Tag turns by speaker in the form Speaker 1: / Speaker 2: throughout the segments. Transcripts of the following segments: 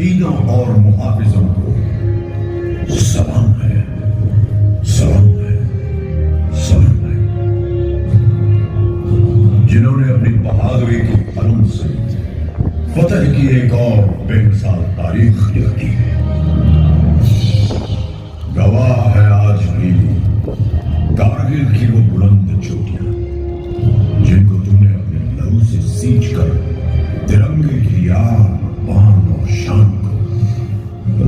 Speaker 1: शहीदों और मुहाफिजों को सलाम है, सलाम है, सलाम है, जिन्होंने अपनी बहादुरी की कलम से फतह की एक और बेमिसाल तारीख लिखी है। गवाह है आज भी कारगिल की वो बुलंद चोटियां जिनको तुमने अपने लहू से सींच कर तिरंगे की यार बान और शान को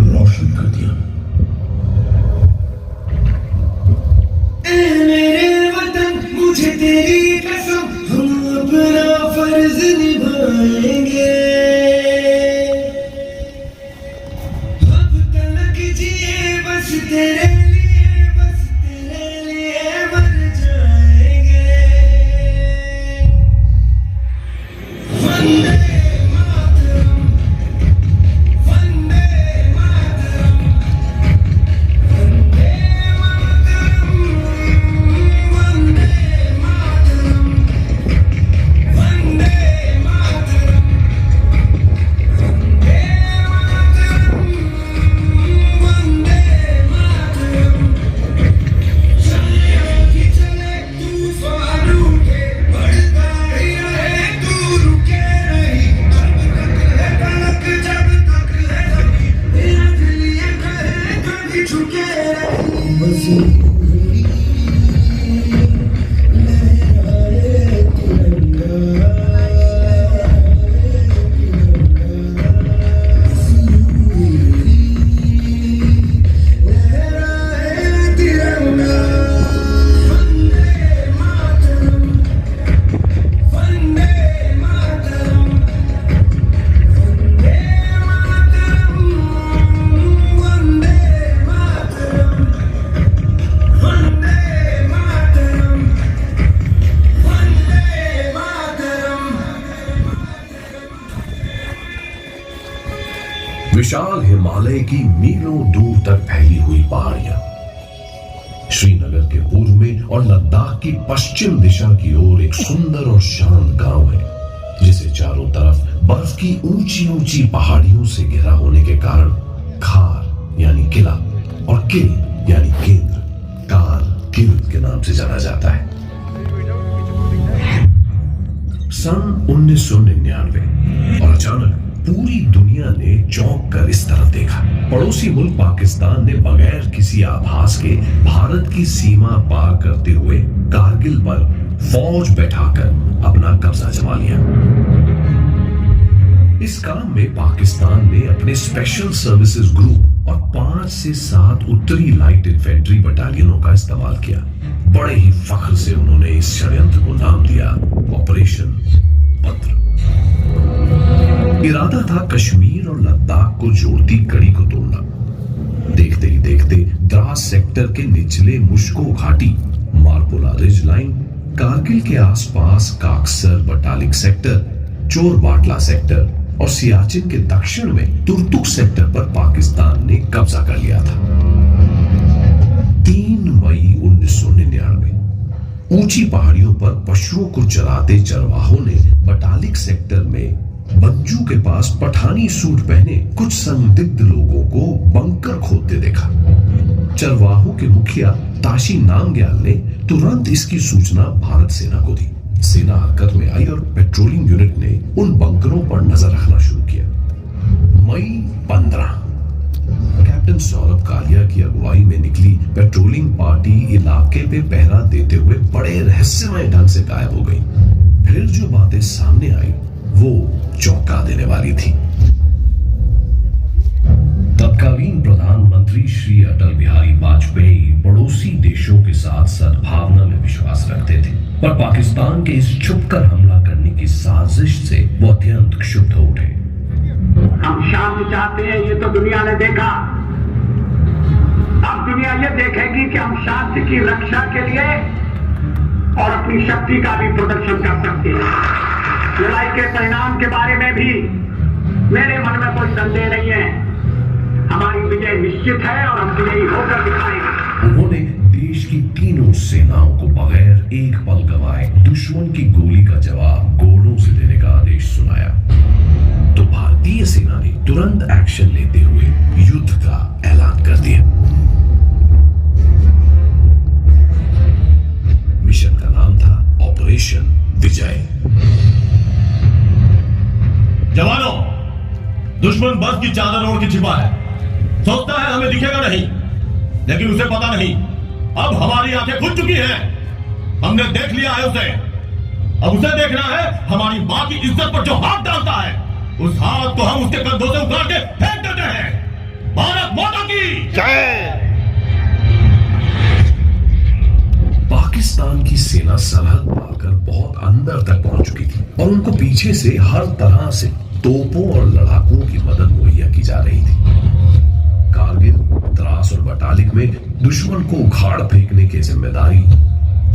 Speaker 1: रोशन कर दिया।
Speaker 2: मेरे वतन मुझे तेरी कसम, हम अपना फर्ज निभाएंगे। अब तक जिए बस तेरे लिए, बस तेरे लिए मर जाएंगे। वंदे मातरम, वंदे मातरम, वंदे मातरम, वंदे मातरम, वंदे मातरम, वंदे मातरम, वंदे मातरम। चले कि चले तूफान उठे, बढ़ता ही रहे, तू रुके नहीं। जब तक है कलक, जब तक है जमी, मेरा दिल ये कहे कभी झुके नहीं। बस लहराए तिरंगा, लहराए तिरंगा। वंदे मातरम, वंदे मातरम, वंदे मातरम, वंदे मातरम, वंदे मातरम, वंदे मातरम।
Speaker 3: विशाल हिमालय की मीलों दूर तक फैली हुई पहाड़ियां, श्रीनगर के पूर्व में और लद्दाख की पश्चिम दिशा की ओर एक सुंदर और शांत गांव है जिसे चारों तरफ बर्फ की ऊंची ऊंची पहाड़ियों से घिरा होने के कारण खार यानी किला और किल यानी केंद्र कार किल के नाम से जाना जाता है। सन 1999 और अचानक पूरी दुनिया ने चौंक कर इस तरफ देखा। पड़ोसी मुल्क पाकिस्तान ने बगैर किसी आभास के भारत की सीमा पार करते हुए कारगिल पर फौज बैठाकर अपना कब्जा जमा लिया। इस काम में पाकिस्तान ने अपने स्पेशल सर्विसेज ग्रुप और 5 से 7 उत्तरी लाइट इन्फेंट्री बटालियनों का इस्तेमाल किया। बड़े ही फख्र से उन्होंने इस षड्यंत्र को नाम दिया ऑपरेशन पत्र। इरादा था कश्मीर और लद्दाख को जोड़ती कड़ी को तोड़ना। देखते ही देखते द्रास सेक्टर के निचले मुश्को घाटी, मारपोला रिज लाइन, कारगिल के आसपास काकसर बटालिक सेक्टर, चोर बाटला सेक्टर और सियाचिन के दक्षिण में तुर्तुक सेक्टर पर पाकिस्तान ने कब्जा कर लिया था। 3 मई 1999 ऊंची पहाड़ियों पर पशुओं को चराते चरवाहों ने बटालिक सेक्टर में बंजू के पास पठानी सूट पहने कुछ संदिग्ध लोगों को बंकर खोदते देखा। चरवाहों के मुखिया ताशी नामग्याल ने तुरंत इसकी सूचना भारत सेना को दी। सेना हरकत में आई और पेट्रोलिंग यूनिट ने उन बंकरों पर नजर रखना शुरू किया। मई 15 कैप्टन सौरभ कालिया की अगुवाई में निकली पेट्रोलिंग पार्टी इलाके पे पहरा देते हुए बड़े रहस्यमय ढंग से गायब हो गई। फिर जो बातें सामने आई वो चौंका देने वाली थी। तत्कालीन प्रधानमंत्री श्री अटल बिहारी वाजपेयी पड़ोसी देशों के साथ सद्भावना में विश्वास रखते थे, पर पाकिस्तान के इस छुपकर हमला करने की साजिश से वो अत्यंत क्षुब्ध हो उठे।
Speaker 4: हम शांति चाहते हैं, ये तो दुनिया ने देखा। अब दुनिया ये देखेगी कि हम शांति की रक्षा के लिए और अपनी शक्ति का भी प्रदर्शन कर सकते हैं। लड़ाई के परिणाम के बारे में भी मेरे मन में कोई संदेह नहीं है। हमारी विजय निश्चित है और हम विजयी होकर दिखाएंगे।
Speaker 3: उन्होंने देश की तीनों सेनाओं को बगैर एक पल गवाए दुश्मन की गोली का जवाब गोलों से देने का आदेश सुनाया। तो भारतीय सेना ने तुरंत एक्शन लेते हुए युद्ध का ऐलान कर दिया। मिशन का नाम था ऑपरेशन विजय।
Speaker 5: जवानों, दुश्मन बर्फ की चादर ओढ़ के छिपा है। सोचता है हमें दिखेगा नहीं, लेकिन उसे पता नहीं अब हमारी आंखें खुल चुकी हैं। हमने देख लिया है उसे। अब उसे देखना है हमारी मां की इज्जत पर जो हाथ डालता है, उस हाथ को हम उसके कंधों से उतार के फेंक देते हैं। भारत माता की जय।
Speaker 3: पाकिस्तान की सेना सरहद पार कर बहुत अंदर तक पहुंच चुकी थी और उनको पीछे से हर तरह से तोपों और लड़ाकों की मदद मुहैया की जा रही थी। कारगिल, द्रास और बटालिक में दुश्मन को उखाड़ फेंकने की जिम्मेदारी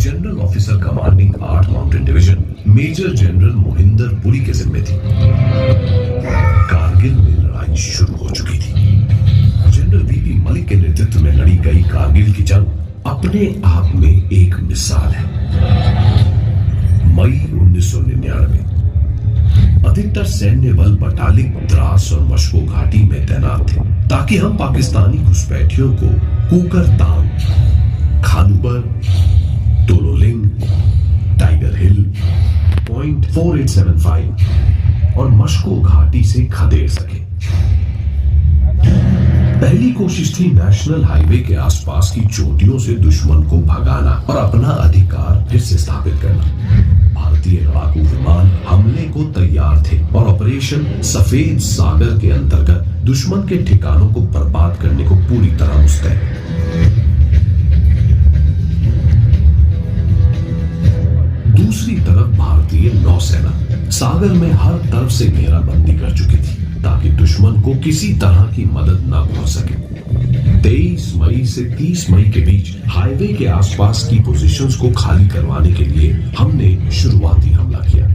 Speaker 3: general officer commanding 8 mountain division major general Mohinder Puri के जिम्मे थी। कारगिल में लड़ाई शुरू हो चुकी थी। जनरल वीपी मलिक के नेतृत्व में लड़ी गई कारगिल की जंग अपने आप में एक मिसाल है। मई 1999 अधिकतर सैन्य बल बटालिक, द्रास और मशको घाटी में तैनात थे ताकि हम पाकिस्तानी घुसपैठियों को कुकरतांग, खानूबर, तोलोलिंग, टाइगर हिल, पॉइंट 4875 और मशको घाटी से खदेड़ सके। पहली कोशिश थी नेशनल हाईवे के आसपास की चोटियों से दुश्मन को भगाना और अपना अधिकार फिर से स्थापित करना। भारतीय लड़ाकू विमान हमले को तैयार थे और ऑपरेशन सफेद सागर के अंतर्गत दुश्मन के ठिकानों को बर्बाद करने को पूरी तरह मुस्तैद। दूसरी तरफ भारतीय नौसेना सागर में हर तरफ से घेराबंदी कर चुकी थी ताकि दुश्मन को किसी तरह की मदद न पहुंच सके। 23 मई से 30 मई के बीच हाईवे के आसपास की पोजीशंस को खाली करवाने के लिए हमने शुरुआती हमला किया।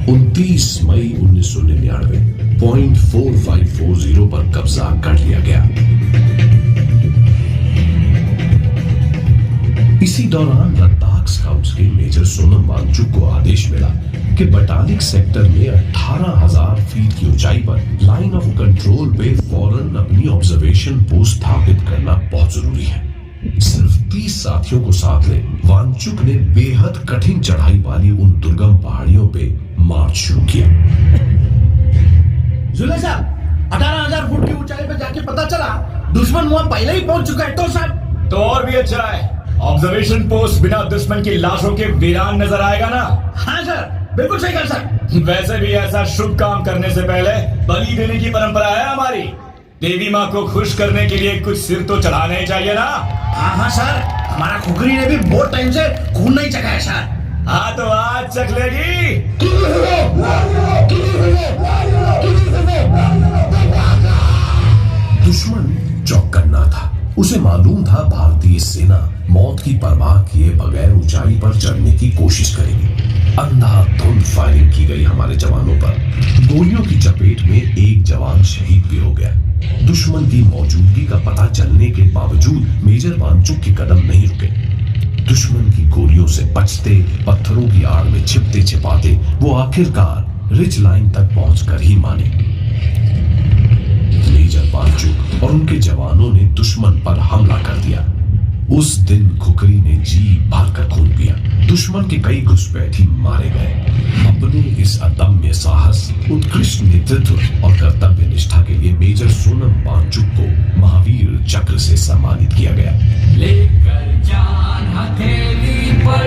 Speaker 3: 29 मई 1999 पॉइंट 4540 पर कब्जा कर लिया गया। इसी दौरान लद्दाख स्काउट्स के मेजर सोनम वांगचुक को आदेश मिला कि बटालिक सेक्टर में 18,000 फीट की ऊंचाई पर लाइन ऑफ कंट्रोल पे फौरन अपनी ऑब्जर्वेशन पोस्ट स्थापित करना बहुत जरूरी है। सिर्फ 30 साथियों को साथ ले वांगचुक ने बेहद कठिन चढ़ाई वाली उन दुर्गम पहाड़ियों पे मार्च शुरू किया।
Speaker 6: जुले साहब, 18,000 फुट की ऊंचाई पे जाके पता चला दुश्मन वहां पहले ही पहुंच चुका है। तो साहब,
Speaker 5: तो और भी अच्छा है। ऑब्जर्वेशन पोस्ट बिना दुश्मन की लाशों के वीरान नजर आएगा ना।
Speaker 6: हाँ सर, बिल्कुल सही कहा सर।
Speaker 5: वैसे भी ऐसा शुभ काम करने से पहले बलि देने की परंपरा है हमारी। देवी माँ को खुश करने के लिए कुछ सिर तो चढ़ाने ही चाहिए ना।
Speaker 6: हाँ हाँ सर, हमारा खुखरी ने भी बहुत टाइम से खून नहीं चखा है सर।
Speaker 5: हाँ तो आज चख लेगी।
Speaker 3: दुश्मन चौकन्ना था। उसे मालूम था भारतीय सेना मौत की परवाह किए बगैर ऊंचाई पर चढ़ने की कोशिश करेगी। अंधाधुंध फायरिंग की गई हमारे जवानों पर। गोलियों की चपेट में एक जवान शहीद भी हो गया। दुश्मन की मौजूदगी का पता चलने के बावजूद मेजर वांगचुक के कदम नहीं रुके। दुश्मन की गोलियों से बचते, पत्थरों की आड़ में छिपते छिपाते वो आखिरकार रिज लाइन तक पहुंचकर ही माने। मेजर वांगचुक और उनके जवानों ने दुश्मन पर हमला कर दिया। उस दिन खुखरी ने जी भरकर खून पिया। दुश्मन के कई घुसपैठी मारे गए। अपने इस अदम्य साहस, उत्कृष्ट नेतृत्व और कर्तव्य निष्ठा के लिए मेजर सोनम वांगचुक को महावीर चक्र से सम्मानित किया गया।
Speaker 2: लेकर जान हथेली पर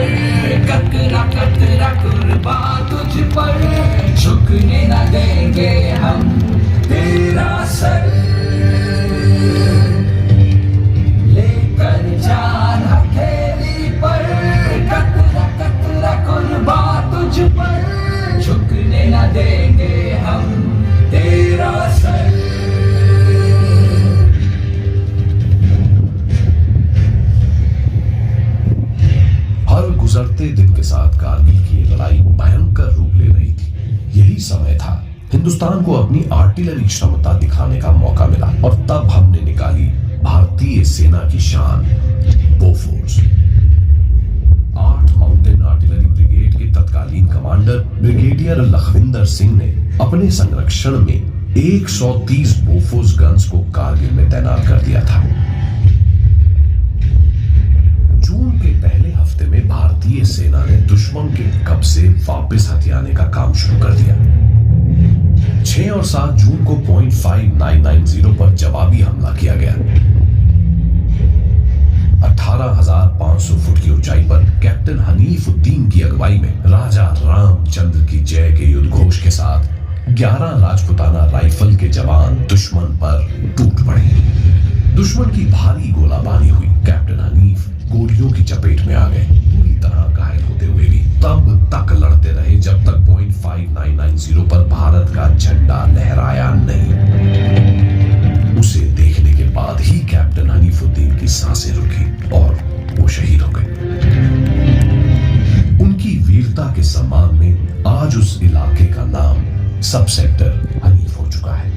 Speaker 2: कतरा कतरा कुर्बान तुझ पर, झुकने न देंगे हम तेरा सर। लेकर जान हथेली पर कतरा कतरा कुर्बान तुझ पर, झुकने न देंगे हम तेरा सर।
Speaker 3: हर गुजरते दिन के साथ कारगिल की लड़ाई भयंकर रूप ले रही थी। यही समय था हिंदुस्तान को अपनी आर्टिलरी क्षमता दिखाने का मौका मिला और तब हमने निकाली भारतीय सेना की शान, बोफोर्स। 8 माउंटेन आर्टिलरी ब्रिगेड के तत्कालीन कमांडर ब्रिगेडियर लखविंदर सिंह ने अपने संरक्षण में 130 बोफोर्स गन्स को कारगिल में तैनात कर दिया था। जून के पहले हफ्ते में भारतीय सेना ने दुश्मन के कब्जे वापस हथियाने का काम शुरू कर दिया। 6 और 7 जून को पॉइंट 5990 पर जवाबी हमला किया गया। 18,500 फुट की ऊंचाई पर कैप्टन हनीफुद्दीन की अगुवाई में राजा रामचंद्र की जय के युद्ध घोष के साथ 11 राजपुताना राइफल के जवान दुश्मन पर टूट पड़े। दुश्मन की भारी गोलाबारी हुई। कैप्टन हनीफ गोलियों की चपेट में आ गए। पूरी तरह घायल होते हुए भी तब तक लड़ते रहे जब तक पॉइंट 5990 पर भारत का झंडा लहराया नहीं। उसे देखने के बाद ही कैप्टन हनीफुद्दीन की सांसें रुकी और वो शहीद हो गए। उनकी वीरता के सम्मान में आज उस इलाके का नाम सब सेक्टर हनीफ हो चुका है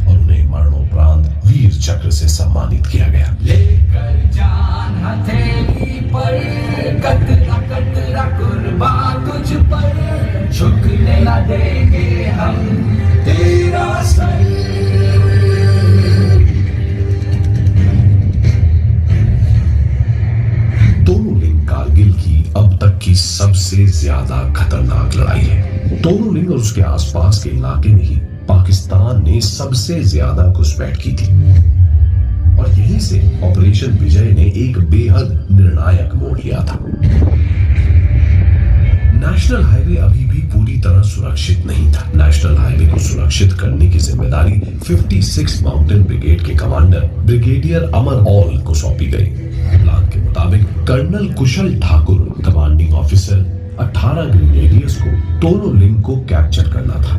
Speaker 3: और उन्हें मरणोपरांत वीर चक्र से सम्मानित किया गया।
Speaker 2: लेकर जान हथेली पर कतरा कतरा कुर्बान तुझ पर, झुकने न देंगे हम तेरा सर।
Speaker 3: तोनोलिंग कारगिल की अब तक की सबसे ज्यादा खतरनाक लड़ाई है। तोनोलिंग और उसके आसपास के इलाके में ही पाकिस्तान ने सबसे ज्यादा घुसपैठ की थी और यहीं से ऑपरेशन विजय ने एक बेहद निर्णायक मोड़ लिया था। नेशनल हाईवे अभी भी पूरी तरह सुरक्षित नहीं था। नेशनल हाईवे को सुरक्षित करने की जिम्मेदारी 56 माउंटेन ब्रिगेड के कमांडर ब्रिगेडियर अमर ऑल को सौंपी गई। प्लान के मुताबिक कर्नल कुशल ठाकुर कमांडिंग ऑफिसर 18 ग्रेनेडियर्स को तोनोलिंग को कैप्चर करना था।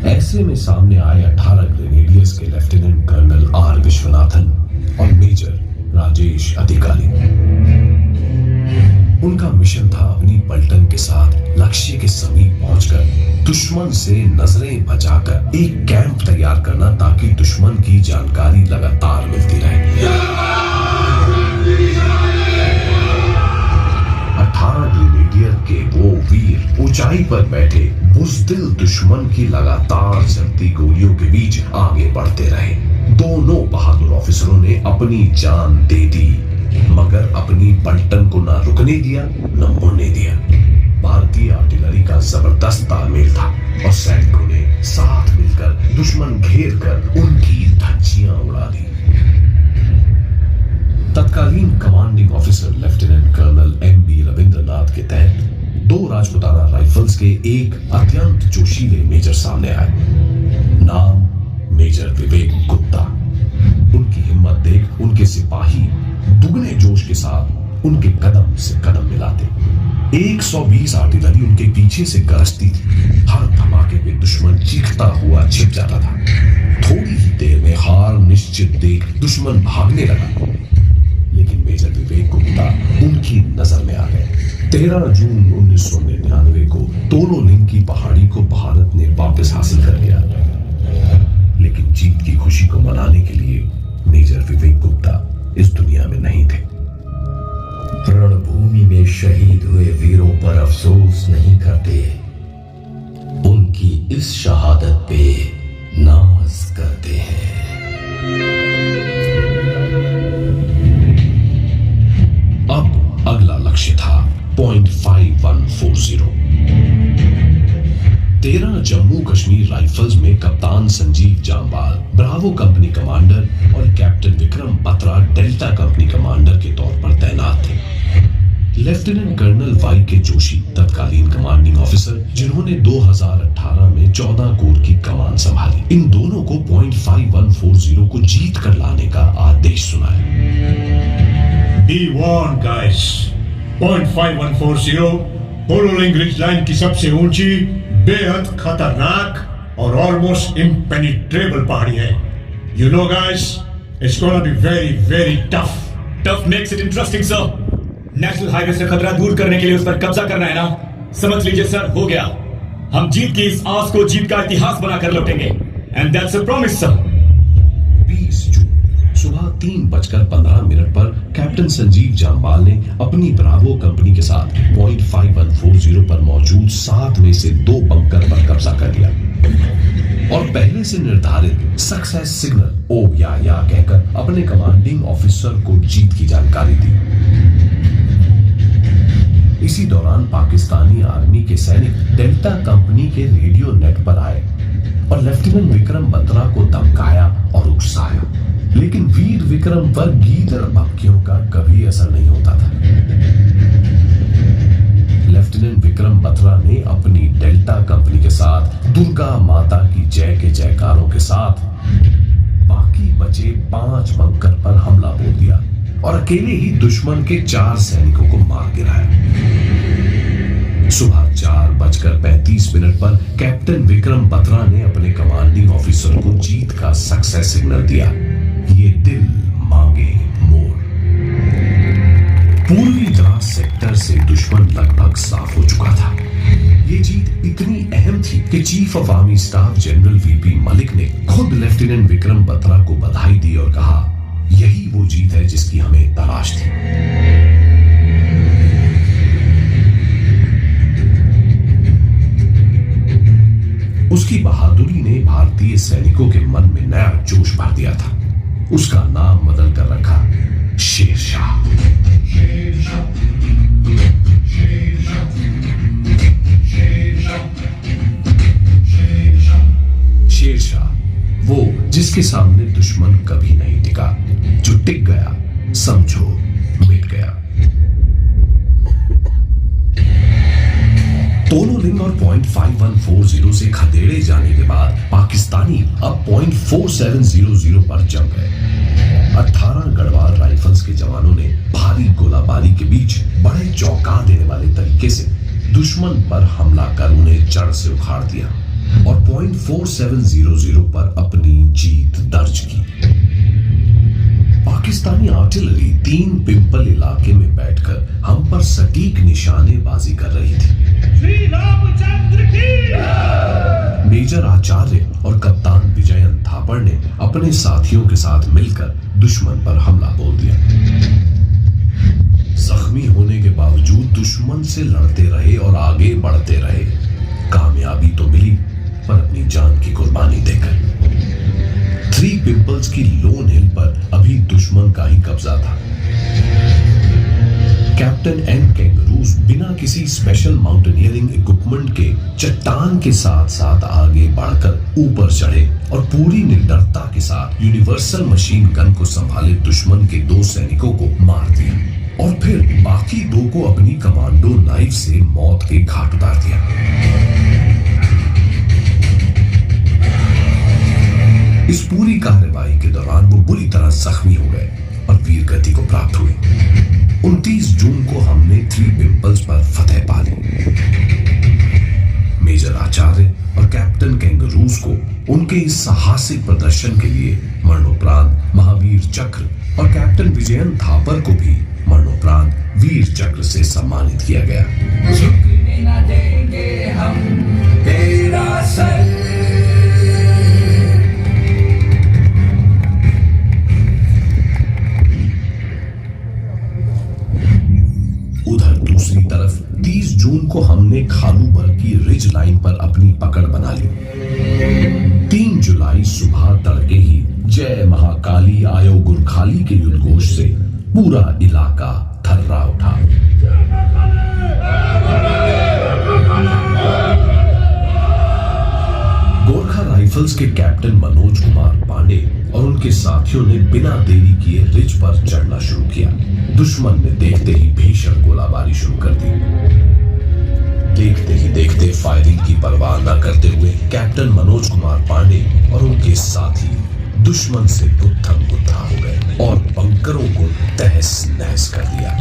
Speaker 3: ऐसे में सामने आए 18 ग्रेनेडियर्स के लेफ्टिनेंट कर्नल आर विश्वनाथन और मेजर राजेश अधिकारी। उनका मिशन था अपनी पलटन के साथ लक्ष्य के समीप पहुंचकर दुश्मन से नजरें बचाकर एक कैंप तैयार करना ताकि दुश्मन की जानकारी लगातार मिलती रहे। 18 ग्रेनेडियर के वो वीर ऊंचाई पर बैठे बुज़दिल दुश्मन की लगातार चलती गोलियों के बीच आगे बढ़ते रहे। दोनों बहादुर ऑफिसरों ने अपनी जान दे दी मगर अपनी पलटन को ना रुकने दिया न मुड़ने दिया। भारतीय आर्टिलरी का जबरदस्त तालमेल था और सैनिकों ने साथ मिलकर दुश्मन घेर कर उनकी धज्जियां उड़ा दी। तत्कालीन commanding officer lieutenant colonel M B. Ravindranath के तहत 2 राजपुताना राइफल्स के एक अत्यंत जोशीले मेजर सामने आए। नाम मेजर विवेक गुप्ता। उनकी हिम्मत देख उनके सिपाही दुगने जोश के साथ उनके कदम से कदम मिलाते। 120 आर्टिलरी उनके पीछे से गरजती थी। हर धमाके में दुश्मन चीखता हुआ छिप जाता था। थोड़ी ही देर में हार निश्चित देख दुश्मन भागने लगा लेकिन मेजर विवेक गुप्ता उनकी नजर में आ गए। 13 जून 1999 को तोनोलिंग की पहाड़ी को भारत ने वापस हासिल कर लिया लेकिन जीत की खुशी को मनाने के लिए मेजर विवेक गुप्ता इस दुनिया में नहीं थे।
Speaker 7: रणभूमि में शहीद हुए वीरों पर अफसोस नहीं करते, उनकी इस शहादत पे नाज करते हैं।
Speaker 3: अब अगला लक्ष्य था पॉइंट 5140। 13 जम्मू कश्मीर राइफल्स में कप्तान Sanjeev Jamwal bravo company commander और captain Vikram Batra delta company commander के तौर पर तैनात थे। लेफ्टिनेंट कर्नल वाई के जोशी तत्कालीन कमांडिंग ऑफिसर जिन्होंने 2018 में 14 कोर की कमान संभाली। इन दोनों को पॉइंट 5140 को जीत कर लाने का आदेश सुनाया।
Speaker 8: Be warned, guys. Point 5140 Tololing ridge line की सबसे ऊंची, बेहद खतरनाक और ऑलमोस्ट impenetrable पहाड़ी है। You know, guys, it's gonna be very, very tough.
Speaker 9: Tough makes it interesting, sir. National highway से खतरा दूर करने के लिए उस पर कब्जा करना है ना? समझ लीजिए सर, हो गया। हम जीत की इस आस को जीत का इतिहास बनाकर लौटेंगे। And that's a promise, sir.
Speaker 3: 20 जून सुबह 3:15 पर कैप्टन संजीव जामवाल ने अपनी ब्रावो कंपनी के साथ पॉइंट 5140 पर मौजूद 7 में से 2 बंकर पर कब्जा कर लिया और और पहले से निर्धारित सक्सेस सिग्नल ओ या कहकर अपने कमांडिंग ऑफिसर को जीत की जानकारी दी। इसी दौरान पाकिस्तानी आर्मी के सैनिक डेल्टा कंपनी के रेडियो नेट पर आए और लेफ्टिनेंट विक्रम बत्रा को धमकाया और उकसाया, लेकिन वीर विक्रम पर गीदड़ धमकियों का कभी असर नहीं होता था। लेफ्टिनेंट विक्रम बत्रा ने अपनी डेल्टा कंपनी के साथ दुर्गा माता की जय के जयकारों के साथ बाकी बचे 5 बंकर पर हमला बोल दिया और अकेले ही दुश्मन के 4 सैनिकों को मार गिराया। सुबह 4:35 पर कैप्टन विक्रम बत्रा ने अपने कमांडिंग ऑफिसर को जीत का सक्सेस सिग्नल दिया। ये दिल मांगे मोर। पूर्वी द्रास सेक्टर से दुश्मन लगभग साफ हो चुका था। ये जीत इतनी अहम थी कि chief of army staff general VP Malik ने खुद लेफ्टिनेंट विक्रम बत्रा को बधाई दी और कहा, यही वो जीत है जिसकी हमें तलाश थी। उसकी बहादुरी ने भारतीय सैनिकों के मन में नया जोश भर दिया था। उसका नाम बदल कर रखा शेरशाह। शेरशाह वो जिसके सामने दुश्मन कभी नहीं टिका, जो टिक गया समझो मिट गया। तोलोलिंग और .5140 से खदेड़े जाने के बाद पाकिस्तानी अब .4700 पर जम गए। 18 गढ़वाल राइफल्स के जवानों ने भारी गोलाबारी के बीच बड़े चौंका देने वाले तरीके से दुश्मन पर हमला कर उन्हें जड़ से उखाड़ दिया और .4700 पर अपनी जीत दर्ज की। पाकिस्तानी आर्टिलरी 3 पिंपल इलाके में बैठकर हम पर सटीक निशानेबाजी कर रही थी।
Speaker 2: श्री रामचंद्र की
Speaker 3: मेजर आचार्य और कप्तान विजयन थापड़ ने अपने साथियों के साथ मिलकर दुश्मन पर हमला बोल दिया। जख्मी होने के बावजूद दुश्मन से लड़ते रहे और आगे बढ़ते रहे। कामयाबी तो मिली, पर अपनी जान की कुर्बानी देकर। 3 पिंपल्स की लोन हिल पर अभी दुश्मन का ही कब्जा था। कैप्टन एंड कैंगरूज बिना किसी स्पेशल माउंटेनियरिंग इक्विपमेंट के चट्टान के साथ साथ आगे बढ़कर ऊपर चढ़े और पूरी निडरता के साथ यूनिवर्सल मशीन गन को संभाले दुश्मन के 2 सैनिकों को मार दिया और फिर बाकी 2 को अपनी कमांडो नाइफ से मौत के घाट उतार दिया। इस पूरी कार्रवाई के दौरान वो बुरी तरह जख्मी हो गए और वीर गति को प्राप्त हुए। 29 जून को हमने 3 पिंपल्स पर फतेह पा ली। मेजर आचार्य और कैप्टन कैंगरूज को उनके इस साहसिक प्रदर्शन के लिए मरणोपरांत महावीर चक्र और कैप्टन विजयन थापर को भी मरणोपरांत वीर चक्र से सम्मानित किया गया।
Speaker 2: झुकने न देंगे हम तेरा सर।
Speaker 3: उधर दूसरी तरफ 30 जून को हमने खालूबर की रिज लाइन पर अपनी पकड़ बना ली। 3 जुलाई सुबह तड़के ही जय महाकाली आयो गुरखाली के युद्धघोष से पूरा इलाका थर्रा उठा। गोरखा राइफल्स के कैप्टन मनोज कुमार पांडे और उनके साथियों ने बिना देरी किए रिज पर चढ़ना शुरू किया। दुश्मन ने देखते ही भीषण गोलाबारी शुरू कर दी। देखते ही देखते फायरिंग की परवाह न करते हुए कैप्टन मनोज कुमार पांडे और उनके साथी दुश्मन से गुत्थम गुत्था हो गए और बंकरों को तहस नहस कर दिया।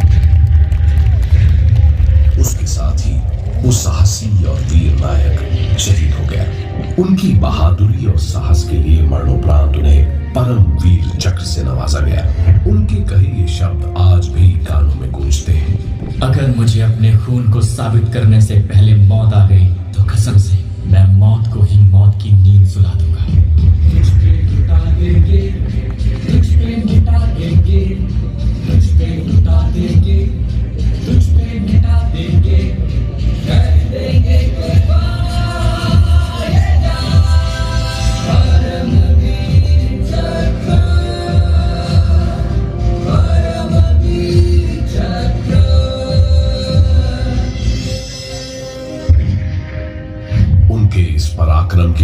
Speaker 3: उसके साथ ही वो साहसी और वीर नायक शहीद हो गया। उनकी बहादुरी और साहस के लिए मरणोपरांत उन्हें परम वीर चक्र से नवाजा गया। उनके कहे ये शब्द आज भी कानों में गूंजते हैं।
Speaker 9: अगर मुझे अपने खून को साबित करने से पहले मौत आ गई तो कसम से मैं मौत को ही मौत की नींद सुला दूंगा।
Speaker 2: तुझ पे लुटा देंगे, तुझ पे मिटा देंगे, तुझ पे लुटा देंगे, तुझ पे मिटा देंगे, कर देंगे कुर्बान ये जान।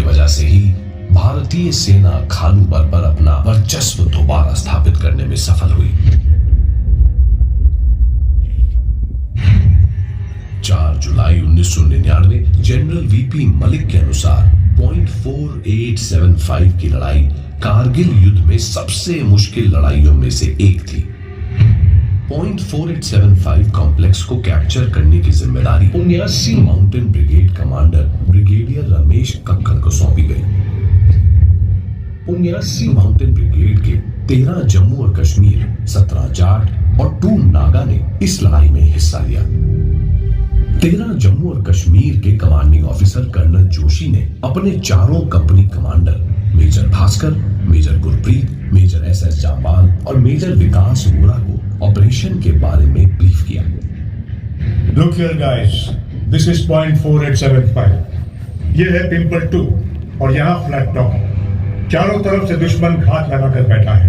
Speaker 3: वजह से ही भारतीय सेना खानूपर पर अपना वर्चस्व दोबारा स्थापित करने में सफल हुई। 4 जुलाई 1999 जनरल वीपी मलिक के अनुसार .4875 की लड़ाई कारगिल युद्ध में सबसे मुश्किल लड़ाइयों में से एक थी। .4875 कॉम्प्लेक्स को कैप्चर करने की जिम्मेदारी 79 mountain brigade commander brigadier Ramesh Kakkar को सौंपी गई। 79 माउंटेन ब्रिगेड के 13 जम्मू और कश्मीर, 17 जाट और 2 नागा ने इस लड़ाई में हिस्सा लिया। 13 जम्मू और कश्मीर के कमांडिंग ऑफिसर कर्नल जोशी ने अपने चारों company commander major Bhaskar, major Gurpreet, major SS Japal और मेजर विकास वोरा को ऑपरेशन के बारे में ब्रीफ किया।
Speaker 8: Look here guys, this is .4875. ये है पिंपल 2 और यहाँ फ्लैट टॉप। चारों तरफ से दुश्मन घात लगाकर बैठा है।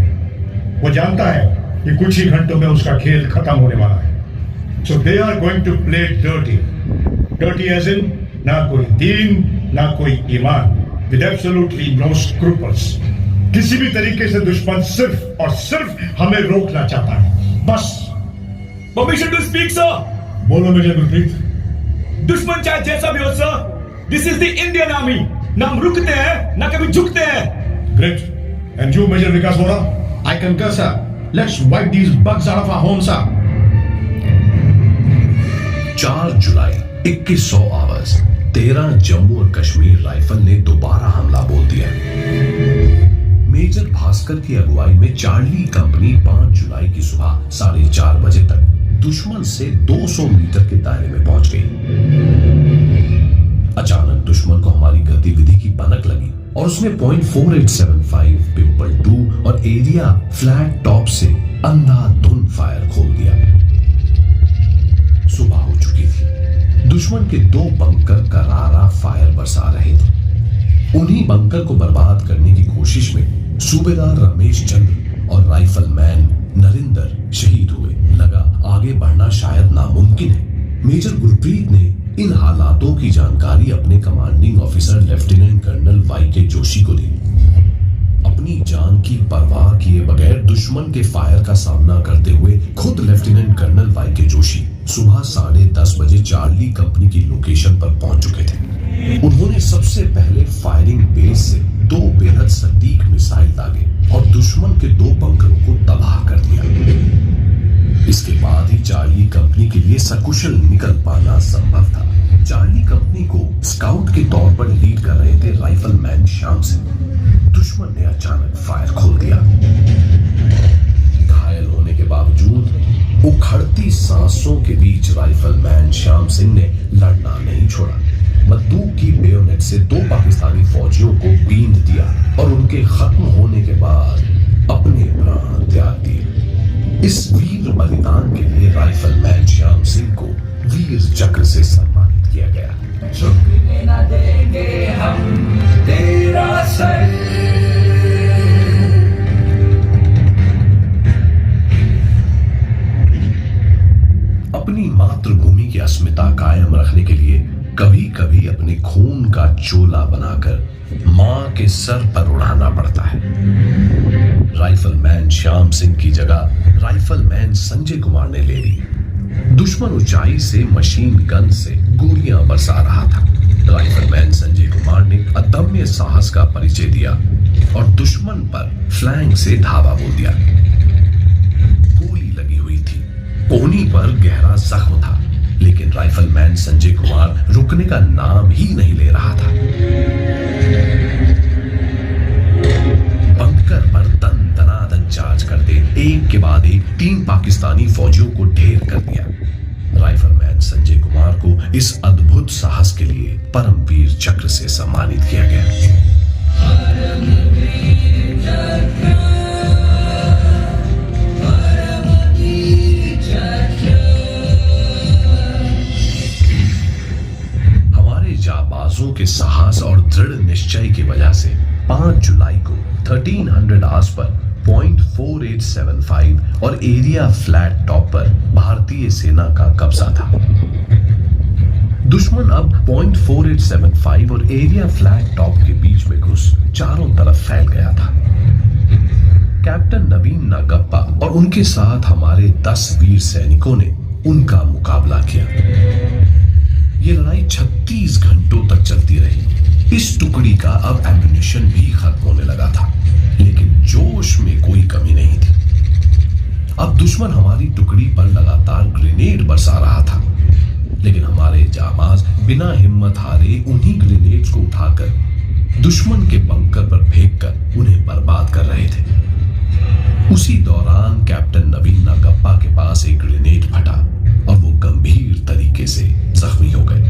Speaker 8: वो जानता है कि कुछ ही घंटों में उसका खेल खत्म होने वाला है। So they are going to play dirty. Dirty as in ना कोई दीन, ना कोई ईमान, with absolutely no scruples. किसी भी तरीके से दुश्मन सिर्फ और सिर्फ हमें रोकना चाहता है, बस।
Speaker 9: Permission to speak sir.
Speaker 8: बोलो मेजर गुरप्रीत।
Speaker 9: दुश्मन चाहे जैसा भी हो sir, this is the Indian army. ना हम रुकते हैं ना कभी झुकते हैं।
Speaker 8: Great. And you major Vikas Vora?
Speaker 6: I concur, sir. Let's wipe these bugs out of our home, sir.
Speaker 3: 4 July 2100 hours 13 Jammu और कश्मीर राइफल ने दोबारा हमला बोल दिया। मेजर भास्कर की अगुवाई में चार्ली कंपनी 5 जुलाई की सुबह 4:30 बजे तक दुश्मन से 200 मीटर के दायरे में पहुंच गई। अचानक दुश्मन को हमारी गतिविधि की भनक लगी और उसने .4875 पिंपल 2 और एरिया फ्लैट टॉप से अंधाधुंध फायर खोल दिया। सुबह हो चुकी थी। दुश्मन के 2 बंकर करारा फायर बरसा रहे थे। उन्हीं बंकर को बर्बाद करने की कोशिश में सूबेदार रमेश चंद्र और राइफलमैन नरिंदर शहीद हुए। लगा आगे बढ़ना शायद नामुमकिन है। मेजर गुरप्रीत ने इन हालातों की जानकारी अपने commanding officer lieutenant colonel Y K. Joshi को दी। अपनी जान की परवाह किए बगैर दुश्मन के फायर का सामना करते हुए खुद लेफ्टिनेंट कर्नल वाई.के. जोशी सुबह 10:30 बजे चार्ली कंपनी की लोकेशन पर पहुंच चुके थे। उन्होंने सबसे पहले फायरिंग बेस से 2 बेहद सटीक मिसाइल दागे और दुश्मन के 2 बंकरों को तबाह कर दिया। इसके बाद ही चार्ली कंपनी के लिए सकुशल निकल पाना संभव था। चार्ली कंपनी को स्काउट के तौर पर लीड कर रहे थे राइफलमैन श्याम सिंह। दुश्मन ने अचानक फायर खोल दिया। घायल होने के बावजूद उखड़ती सांसों के बीच राइफलमैन श्याम सिंह ने लड़ना नहीं छोड़ा। बंदूक की बेयोनेट से 2 पाकिस्तानी फौजियों को बींध दिया और उनके खत्म होने के बाद अपने प्राण त्याग दिए। इस वीर बलिदान के लिए राइफलमैन श्याम सिंह को वीर चक्र से सम्मानित किया गया।
Speaker 2: झुकने न देंगे हम तेरा सर।
Speaker 3: अपनी मातृभूमि की अस्मिता कायम रखने के लिए कभी कभी अपने खून का चोला बनाकर मां के सर पर उड़ाना पड़ता है। राइफलमैन श्याम सिंह की जगह राइफलमैन संजय कुमार ने ले ली। दुश्मन ऊंचाई से मशीन गन से गोलियां बरसा रहा था। राइफलमैन संजय कुमार ने अदम्य साहस का परिचय दिया और दुश्मन पर फ्लैंक से धावा बोल दिया। गोली लगी हुई थी, कोहनी पर गहरा जख्म था, लेकिन राइफलमैन संजय कुमार रुकने का नाम ही नहीं ले रहा था। बंकर पर दनादन चार्ज करते एक के बाद एक 3 पाकिस्तानी फौजियों को ढेर कर दिया। राइफलमैन संजय कुमार को इस अद्भुत साहस के लिए परमवीर चक्र से सम्मानित किया गया। जाबाजों के साहस और दृढ़ निश्चय की वजह से 5 जुलाई को 1300 आवर्स पर .4875 और एरिया फ्लैट टॉप पर भारतीय सेना का कब्जा था। दुश्मन अब .4875 और एरिया फ्लैग टॉप के बीच में घुस चारों तरफ फैल गया था। कैप्टन नवीन नागप्पा और उनके साथ हमारे 10 वीर सैनिकों ने उनका मुकाबला किया। ये लड़ाई 36 घंटों तक चलती रही। इस टुकड़ी का अब एम्युनिशन भी खत्म होने लगा था, लेकिन जोश में कोई कमी नहीं थी। अब दुश्मन हमारी टुकड़ी पर लगातार ग्रेनेड बरसा रहा था, लेकिन हमारे जाबाज बिना हिम्मत हारे उन्हीं ग्रेनेड्स को उठाकर दुश्मन के बंकर पर फेंककर उन्हें बर्बाद कर रहे थे। उसी दौरान कैप्टन नवीन नागप्पा के पास एक ग्रेनेड फटा और वो गंभीर तरीके से जख्मी हो गए।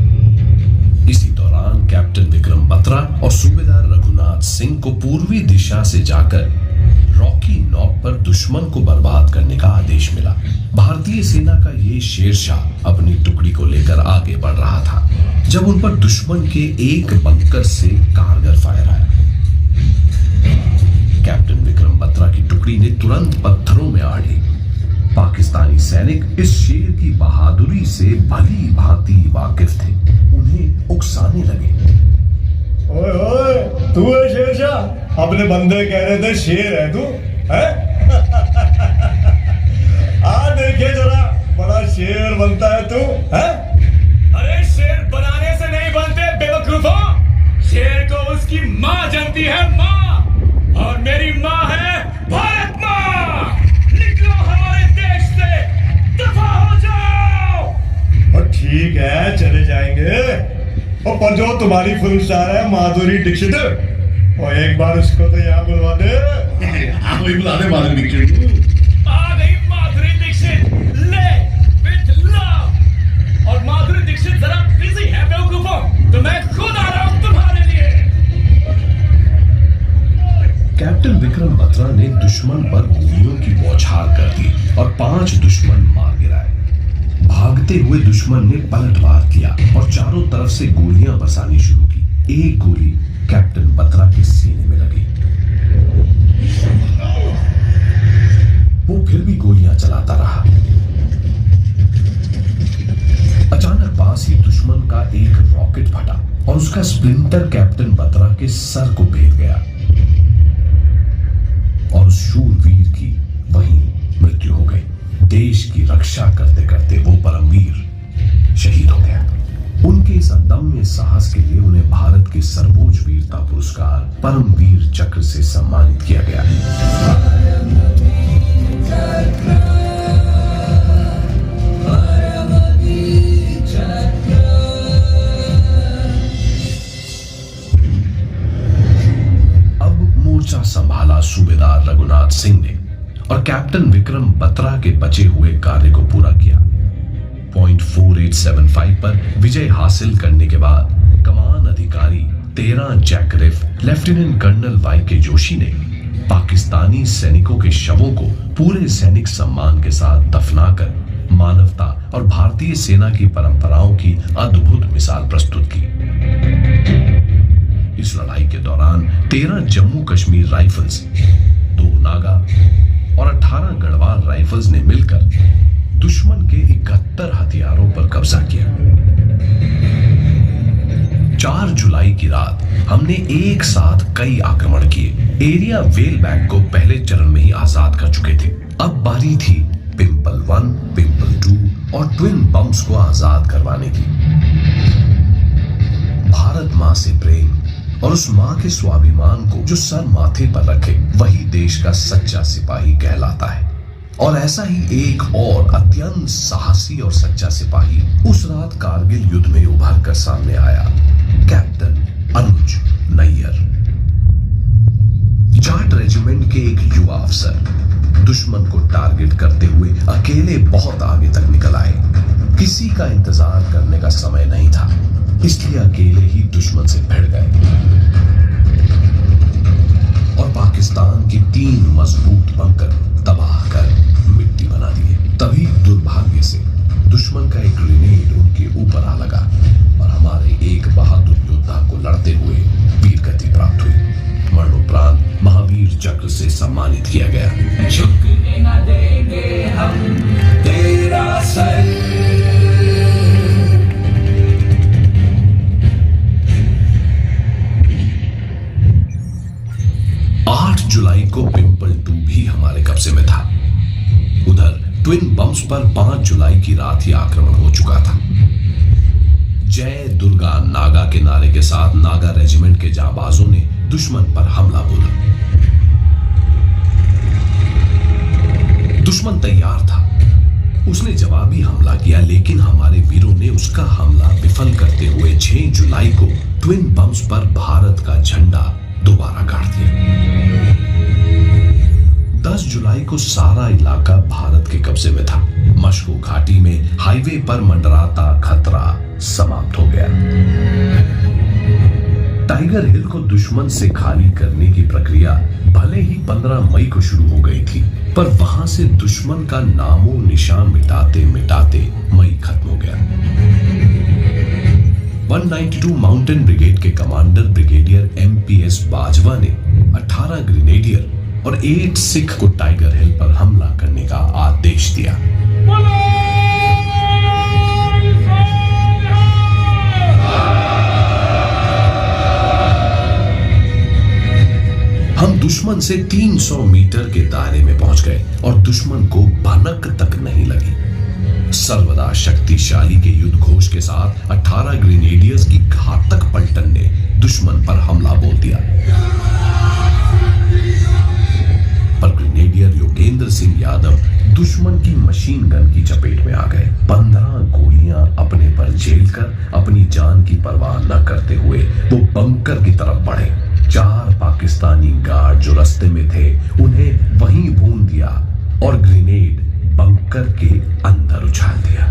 Speaker 3: इसी दौरान कैप्टन विक्रम बत्रा और सूबेदार रघुनाथ सिंह को पूर्वी दिशा से जाकर रॉकी नॉक पर दुश्मन को बर्बाद करने का आदेश मिला। भारतीय सेना का ये शेरशाह अपनी टुकड़ी को लेकर आगे बढ़ रहा था जब उन पर दुश्मन के एक बंकर से कारगर फायर आया। कैप्टन विक्रम बत्रा की टुकड़ी ने तुरंत पत्थरों में आड़ ली। पाकिस्तानी सैनिक इस शेर की बहादुरी से भली भांति वाकिफ थे, उन्हें उकसाने लगे।
Speaker 8: ओए ओए, तू है शेरशाह? अपने बंदे कह रहे थे शेर है तू, है? आ देखिए जरा, बड़ा शेर बनता है तू, है?
Speaker 9: अरे शेर बनाने से नहीं बनते बेवकूफों। शेर को उसकी माँ जानती है, माँ, और मेरी माँ है भारत माँ। निकलो हमारे देश से, दफा हो जाओ।
Speaker 8: और ठीक है, चले जाएंगे। और पर जो तुम्हारी फिल्म स्टार है माधुरी दीक्षित, और एक बार उसको तो यहाँ बुलवा दे।
Speaker 5: आप वही बुला दे माधुरी दीक्षित।
Speaker 9: आ गई माधुरी दीक्षित, ले विथ लव। और माधुरी दीक्षित जरा बिजी है बेवकूफों, तो मैं खुद आ रहा हूँ तुम्हारे लिए।
Speaker 3: कैप्टन विक्रम बत्रा ने दुश्मन पर गोलियों की बौछार कर दी और 5 दुश्मन मार गिराए। भागते हुए दुश्मन ने पलटवार किया और चारों तरफ से गोलियां बरसानी शुरू की। एक गोली कैप्टन बत्रा के सीने में लगी। वो फिर भी गोलियां चलाता रहा। अचानक पास ही दुश्मन का एक रॉकेट फटा और उसका स्प्लिंटर कैप्टन बत्रा के सर को भेद गया और उस शूरवीर की वहीं मृत्यु हो गई। देश की रक्षा करते करते वो परमवीर शहीद हो गया। उनके इस अदम्य साहस के लिए उन्हें भारत के सर्वोच्च वीरता पुरस्कार परमवीर चक्र से सम्मानित किया गया। अब मोर्चा संभाला सूबेदार रघुनाथ सिंह ने और कैप्टन विक्रम बत्रा के बचे हुए कार्य को पूरा किया। .4875 पर विजय हासिल करने के बाद कमान अधिकारी 13 जैकरिफ लेफ्टिनेंट कर्नल वाई.के. जोशी ने पाकिस्तानी सैनिकों के शवों को पूरे सैनिक सम्मान के साथ दफनाकर मानवता और भारतीय सेना की परंपराओं की अद्भुत मिसाल प्रस्तुत की। इस लड़ाई के दौरान 13 जम्मू कश्मीर राइफल्स, 2 नागा और 18 गढ़वाल राइफल्स ने मिलकर दुश्मन के 71 हथियारों पर कब्जा किया। 4 जुलाई की रात हमने एक साथ कई आक्रमण किए। एरिया वेल बैक को पहले चरण में ही आजाद कर चुके थे। अब बारी थी पिंपल 1, पिंपल 2 और ट्विन बम्स को आजाद करवाने की। भारत मां से प्रेम और उस मां के स्वाभिमान को जो सर माथे पर रखे वही देश का सच्चा सिपाही कहलाता है। और ऐसा ही एक और अत्यंत साहसी और सच्चा सिपाही उस रात कारगिल युद्ध में उभर कर सामने आया, कैप्टन अनुज नैयर। जाट रेजिमेंट के एक युवा अफसर दुश्मन को टारगेट करते हुए अकेले बहुत आगे तक निकल आए। किसी का इंतजार करने का समय नहीं था, इसलिए अकेले ही दुश्मन से भिड़ गए और पाकिस्तान की 3 मजबूत बंकर तबाह कर मिट्टी बना दिए। तभी दुर्भाग्य से दुश्मन का एक ग्रेनेड उनके ऊपर आ लगा और हमारे एक बहादुर योद्धा को लड़ते हुए वीरगति प्राप्त हुई। मरणोपरांत महावीर चक्र से सम्मानित किया गया।
Speaker 2: झुकने न देंगे हम तेरा सर,
Speaker 3: 8 जुलाई को पिंपल 2 भी हमारे कब्जे में था। उधर ट्विन बम्स पर 5 जुलाई की रात ही आक्रमण हो चुका था। जय दुर्गा नागा के नारे के साथ नागा रेजिमेंट के जांबाजों ने दुश्मन पर हमला बोला। दुश्मन तैयार था, उसने जवाबी हमला किया, लेकिन हमारे वीरों ने उसका हमला विफल करते हुए 6 जुलाई को ट्विन बम्स पर भारत का झंडा दोबारा गाड़ दिया। 10 जुलाई को सारा इलाका भारत के कब्जे में था। मशको घाटी में हाईवे पर मंडराता खतरा समाप्त हो गया। टाइगर हिल को दुश्मन से खाली करने की प्रक्रिया भले ही 15 मई को शुरू हो गई थी, पर वहां से दुश्मन का नामो निशान मिटाते मिटाते मई खत्म हो गया। 192 माउंटेन ब्रिगेड के कमांडर ब्रिगेडियर MPS बाजवा ने 18 ग्रेनेडियर और 8 सिख को टाइगर हिल पर हमला करने का आदेश दिया। हम दुश्मन से 300 मीटर के दायरे में पहुंच गए और दुश्मन को भनक तक नहीं लगी। सर्वदा शक्तिशाली के युद्ध घोष के साथ 18 ग्रेनेडियर्स की घातक पलटन ने दुश्मन पर हमला बोल दिया। पर ग्रेनेडियर योगेंद्र सिंह यादव दुश्मन की मशीन गन की चपेट में आ गए। 15 गोलियां अपने पर झेल कर अपनी जान की परवाह न करते हुए वो बंकर की तरफ बढ़े। 4 पाकिस्तानी गार्ड जो रास्ते में थे उन्हें वहीं भून दिया और ग्रेनेड बंकर के अंदर उछाल दिया।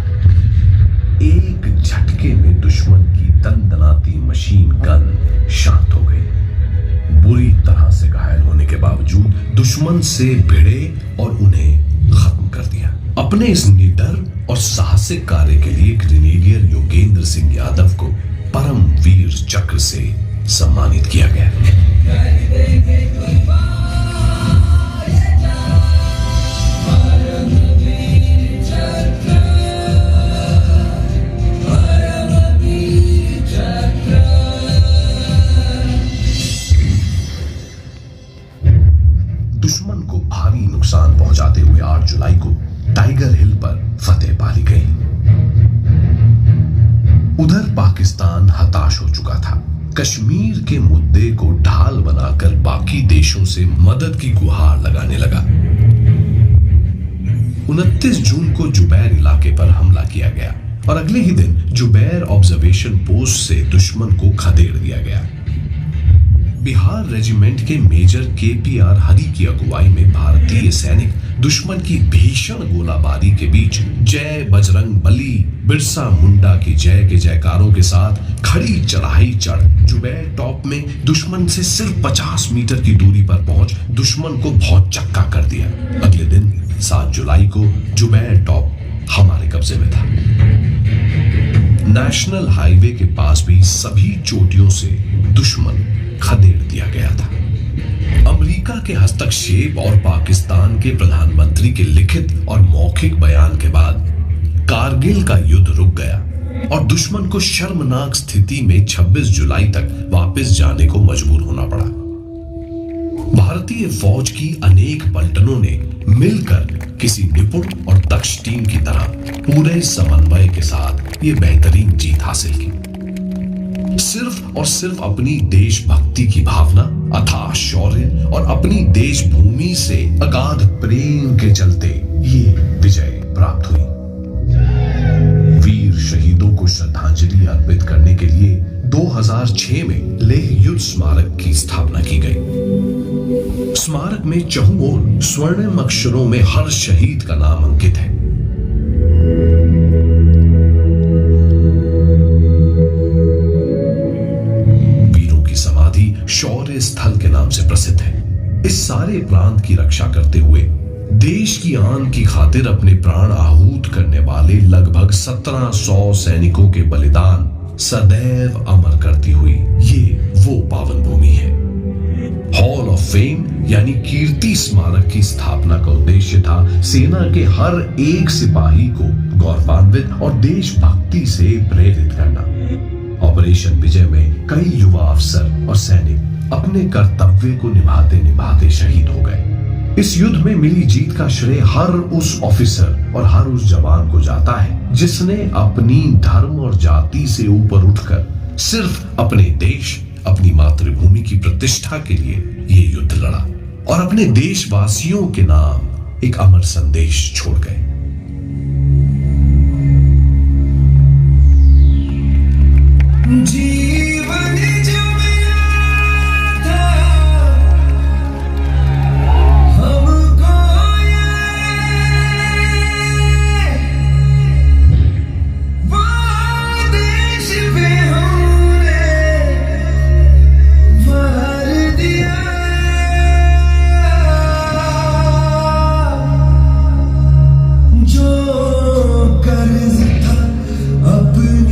Speaker 3: एक झटके में दुश्मन की दंदनाती मशीन गन शांत हो गई। बुरी तरह से घायल होने के बावजूद दुश्मन से भिड़े और उन्हें खत्म कर दिया। अपने इस निडर और साहसिक कार्य के लिए ग्रेनेडियर योगेंद्र सिंह यादव को परम वीर चक्र से सम्मानित किया गया। दुश्मन को भारी नुकसान पहुंचाते हुए 8 जुलाई को टाइगर हिल पर फतेह पा ली गई। उधर पाकिस्तान हताश हो चुका था। कश्मीर के मुद्दे को ढाल बनाकर बाकी देशों से मदद की गुहार लगाने लगा। 29 जून को जुबैर इलाके पर हमला किया गया और अगले ही दिन जुबैर ऑब्जर्वेशन पोस्ट से दुश्मन को खदेड़ दिया गया। बिहार रेजिमेंट के मेजर KPR हरी की अगुवाई में भारतीय सैनिक दुश्मन की भीषण गोलाबारी के बीच जय बजरंग बली, बिरसा मुंडा की जय के जयकारों के साथ खड़ी चढ़ाई चढ़ जुबैर टॉप में दुश्मन से सिर्फ 50 मीटर की दूरी पर पहुंच दुश्मन को बहुत चक्का कर दिया। अगले दिन 7 जुलाई को जुबैर टॉप हमारे कब्जे में था। नेशनल हाईवे के पास भी सभी चोटियों से दुश्मन खदेड़ दिया गया था। अमेरिका के हस्तक्षेप और पाकिस्तान के प्रधानमंत्री के लिखित और मौखिक बयान के बाद कारगिल का युद्ध रुक गया और दुश्मन को शर्मनाक स्थिति में 26 जुलाई तक वापस जाने को मजबूर होना पड़ा। भारतीय फौज की अनेक पलटनों ने मिलकर किसी निपुण और दक्ष टीम की तरह पूरे समन्वय के साथ ये बेहतरीन जीत हासिल की। सिर्फ और सिर्फ अपनी देशभक्ति की भावना, अथाह शौर्य और अपनी देश भूमि से अगाध प्रेम के चलते ये विजय प्राप्त हुई। वीर शहीदों को श्रद्धांजलि अर्पित करने के लिए 2006 में लेह युद्ध स्मारक की स्थापना की गई। स्मारक में चहुं ओर स्वर्णिम अक्षरों में हर शहीद का नाम अंकित है। शौर्य स्थल के नाम से प्रसिद्ध है। इस सारे प्रांत की रक्षा करते हुए देश की आन की खातिर अपने प्राण आहूत करने वाले लगभग 1700 सैनिकों के बलिदान सदैव अमर करती हुई ये वो पावन भूमि है। हॉल ऑफ फेम यानी कीर्ति स्मारक की स्थापना का उद्देश्य था सेना के हर एक सिपाही को गौरवान्वित और देशभक्ति से प्रेरित करना। ऑपरेशन विजय में कई युवा अफसर और सैनिक अपने कर्तव्य को निभाते निभाते शहीद हो गए। इस युद्ध में मिली जीत का श्रेय हर उस ऑफिसर और हर उस जवान को जाता है जिसने अपनी धर्म और जाति से ऊपर उठकर सिर्फ अपने देश, अपनी मातृभूमि की प्रतिष्ठा के लिए ये युद्ध लड़ा और अपने देशवासियों के नाम एक अमर संदेश छोड़ गए।
Speaker 2: जीवन जो मिला था हमको वो देश पे हमने वार दिया, जो कर्ज था अपनी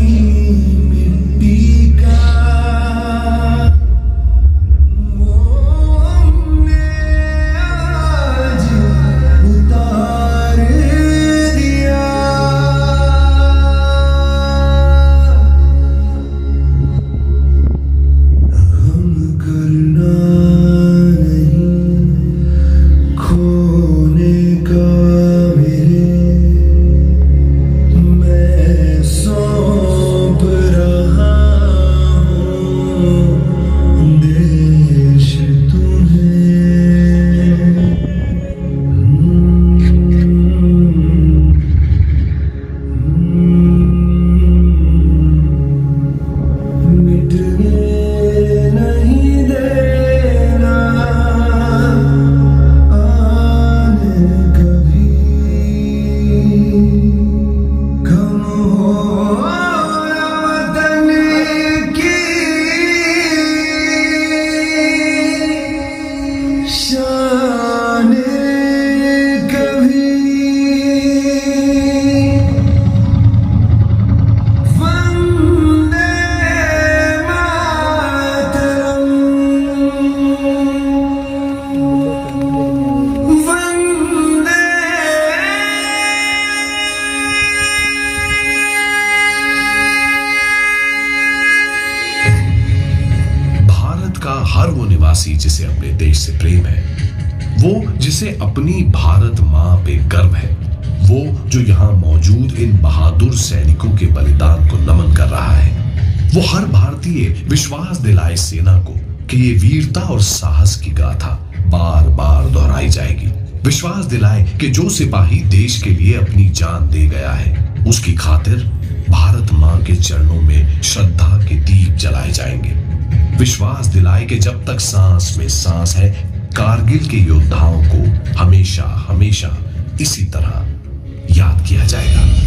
Speaker 3: हर वो निवासी जिसे अपने देश से प्रेम है, वो जिसे अपनी भारत मां पे गर्व है, वो जो यहाँ मौजूद इन बहादुर सैनिकों के बलिदान को नमन कर रहा है, वो हर भारतीय विश्वास दिलाए सेना को कि ये वीरता और साहस की गाथा बार बार दोहराई जाएगी। विश्वास दिलाए कि जो सिपाही देश के लिए अपनी जान दे गया है, उसकी खातिर भारत मां के चरणों में श्रद्धा के दीप जलाए जाएंगे। विश्वास दिलाए कि जब तक सांस में सांस है, कारगिल के योद्धाओं को हमेशा हमेशा इसी तरह याद किया जाएगा।